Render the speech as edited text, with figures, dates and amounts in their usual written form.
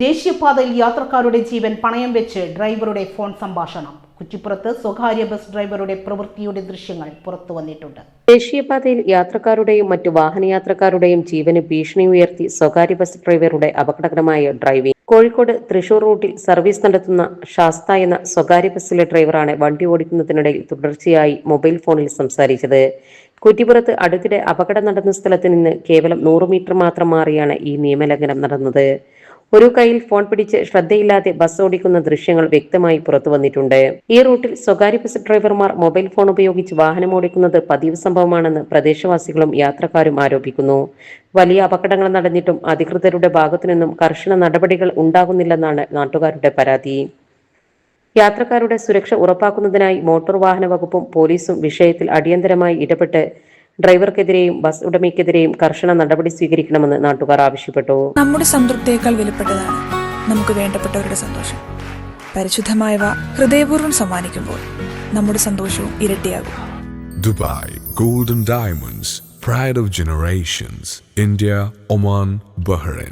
ദേശീയപാതയിൽ യാത്രക്കാരുടെ ജീവൻ പണയം വെച്ച് ഡ്രൈവറുടെ ഫോൺ സംഭാഷണം. കുറ്റിപ്പുറത്ത് സ്വകാര്യ ബസ് ഡ്രൈവറുടെ പ്രവൃത്തിയുടെ ദൃശ്യങ്ങൾ പുറത്തു വന്നിട്ടുണ്ട്. ദേശീയപാതയിൽ യാത്രക്കാരുടെയും മറ്റു വാഹനയാത്രക്കാരുടെയും ജീവന് ഭീഷണി ഉയർത്തി സ്വകാര്യ ബസ് ഡ്രൈവറുടെ അപകടകരമായ ഡ്രൈവിംഗ്. കോഴിക്കോട് തൃശൂർ റൂട്ടിൽ സർവീസ് നടത്തുന്ന ഷാസ്ത എന്ന സ്വകാര്യ ബസ്സിലെ ഡ്രൈവറാണ് വണ്ടി ഓടിക്കുന്നതിനിടയിൽ തുടർച്ചയായി മൊബൈൽ ഫോണിൽ സംസാരിച്ചത്. കുറ്റിപ്പുറത്ത് അടുത്തിടെ അപകടം നടന്ന സ്ഥലത്ത് നിന്ന് കേവലം 100 മീറ്റർ മാത്രം മാറിയാണ് ഈ നിയമലംഘനം നടന്നത്. ഒരു കൈയിൽ ഫോൺ പിടിച്ച് ശ്രദ്ധയില്ലാതെ ബസ് ഓടിക്കുന്ന ദൃശ്യങ്ങൾ വ്യക്തമായി പുറത്തു വന്നിട്ടുണ്ട്. ഈ റൂട്ടിൽ സ്വകാര്യ ബസ് ഡ്രൈവർമാർ മൊബൈൽ ഫോൺ ഉപയോഗിച്ച് വാഹനം ഓടിക്കുന്നത് പതിവ് സംഭവമാണെന്ന് പ്രദേശവാസികളും യാത്രക്കാരും ആരോപിക്കുന്നു. വലിയ അപകടങ്ങൾ നടന്നിട്ടും അധികൃതരുടെ ഭാഗത്തു നിന്നും കർശന നടപടികൾ ഉണ്ടാകുന്നില്ലെന്നാണ് നാട്ടുകാരുടെ പരാതി. യാത്രക്കാരുടെ സുരക്ഷ ഉറപ്പാക്കുന്നതിനായി മോട്ടോർ വാഹന വകുപ്പും പോലീസും വിഷയത്തിൽ അടിയന്തരമായി ഇടപെട്ട് ഡ്രൈവർക്കെതിരെയും ബസ് ഉടമയ്ക്കെതിരെയും കർശന നടപടി സ്വീകരിക്കണമെന്ന് നാട്ടുകാർ ആവശ്യപ്പെട്ടു. നമ്മുടെ സംതൃപ്തിയേക്കാൾ വിലപ്പെട്ടതാണ് നമുക്ക് വേണ്ടപ്പെട്ടവരുടെ സന്തോഷം. പരിശുദ്ധമായവ ഹൃദയപൂർവ്വം സമ്മാനിക്കുമ്പോൾ നമ്മുടെ സന്തോഷവും ഇരട്ടിയാകും. Dubai golden diamonds, pride of generations, India, Oman, Bahrain.